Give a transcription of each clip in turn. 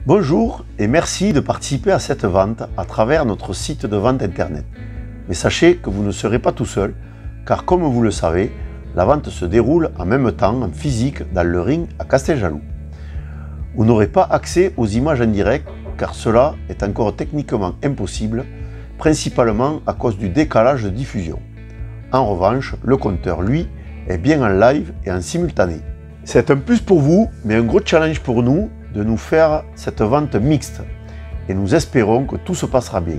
Bonjour et merci de participer à cette vente à travers notre site de vente internet. Mais sachez que vous ne serez pas tout seul, car comme vous le savez, la vente se déroule en même temps en physique dans le ring à Casteljaloux. Vous n'aurez pas accès aux images en direct, car cela est encore techniquement impossible, principalement à cause du décalage de diffusion. En revanche, le compteur, lui, est bien en live et en simultané. C'est un plus pour vous, mais un gros challenge pour nous de nous faire cette vente mixte. Et nous espérons que tout se passera bien.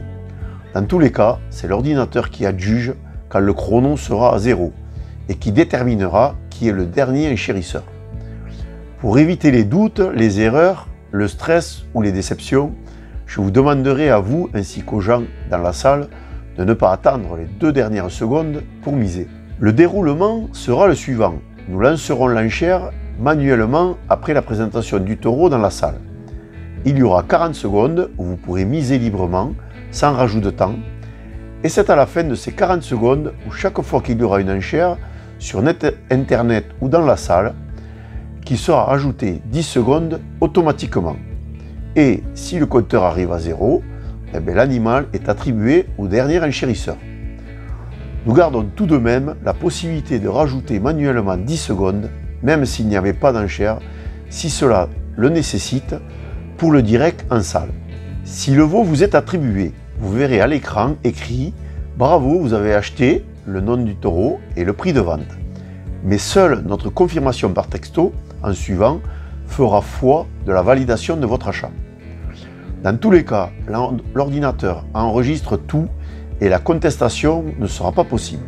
Dans tous les cas, c'est l'ordinateur qui adjuge quand le chrono sera à 0 et qui déterminera qui est le dernier enchérisseur. Pour éviter les doutes, les erreurs, le stress ou les déceptions, je vous demanderai à vous ainsi qu'aux gens dans la salle de ne pas attendre les 2 dernières secondes pour miser. Le déroulement sera le suivant. Nous lancerons l'enchère manuellement après la présentation du taureau dans la salle. Il y aura 40 secondes où vous pourrez miser librement, sans rajout de temps, et c'est à la fin de ces 40 secondes où chaque fois qu'il y aura une enchère, sur internet ou dans la salle, qui sera ajouté 10 secondes automatiquement. Et si le compteur arrive à 0, l'animal est attribué au dernier enchérisseur. Nous gardons tout de même la possibilité de rajouter manuellement 10 secondes, même s'il n'y avait pas d'enchère, si cela le nécessite, pour le direct en salle. Si le veau vous est attribué, vous verrez à l'écran écrit « Bravo, vous avez acheté », le nom du taureau et le prix de vente. Mais seule notre confirmation par texto, en suivant, fera foi de la validation de votre achat. Dans tous les cas, l'ordinateur enregistre tout et la contestation ne sera pas possible.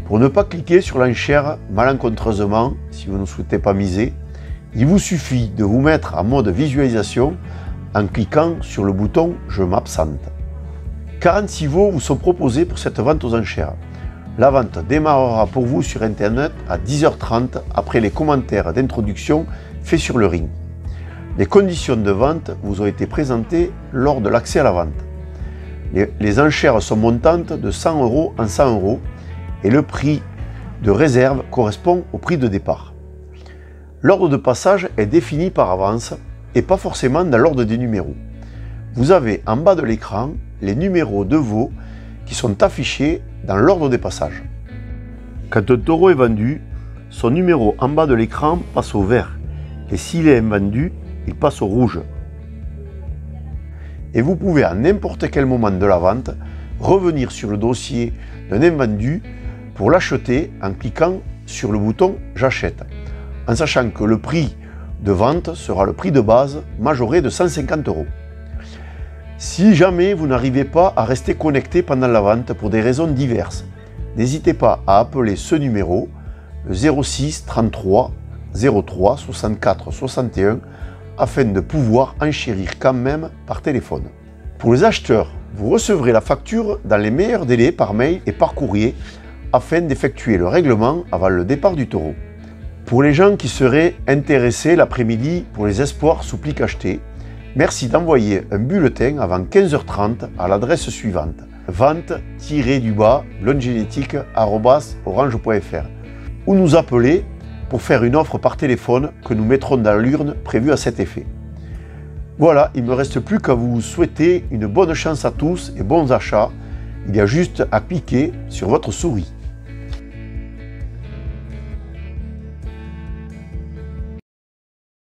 Pour ne pas cliquer sur l'enchère malencontreusement, si vous ne souhaitez pas miser, il vous suffit de vous mettre en mode visualisation en cliquant sur le bouton « Je m'absente ». 46 veaux vous sont proposés pour cette vente aux enchères. La vente démarrera pour vous sur Internet à 10h30 après les commentaires d'introduction faits sur le ring. Les conditions de vente vous ont été présentées lors de l'accès à la vente. Les enchères sont montantes de 100 € en 100 € et le prix de réserve correspond au prix de départ. L'ordre de passage est défini par avance et pas forcément dans l'ordre des numéros. Vous avez en bas de l'écran les numéros de veaux qui sont affichés dans l'ordre des passages. Quand un taureau est vendu, son numéro en bas de l'écran passe au vert et s'il est invendu, il passe au rouge. Et vous pouvez à n'importe quel moment de la vente revenir sur le dossier d'un invendu pour l'acheter en cliquant sur le bouton « J'achète », en sachant que le prix de vente sera le prix de base majoré de 150 €. Si jamais vous n'arrivez pas à rester connecté pendant la vente pour des raisons diverses, n'hésitez pas à appeler ce numéro, le 06 33 03 64 61, afin de pouvoir enchérir quand même par téléphone. Pour les acheteurs, vous recevrez la facture dans les meilleurs délais par mail et par courrier afin d'effectuer le règlement avant le départ du taureau. Pour les gens qui seraient intéressés l'après-midi pour les espoirs sous plic acheté, merci d'envoyer un bulletin avant 15h30 à l'adresse suivante: vente-blondegenetique@orange.fr ou nous appeler pour faire une offre par téléphone que nous mettrons dans l'urne prévue à cet effet. Voilà, il ne me reste plus qu'à vous souhaiter une bonne chance à tous et bons achats. Il y a juste à cliquer sur votre souris.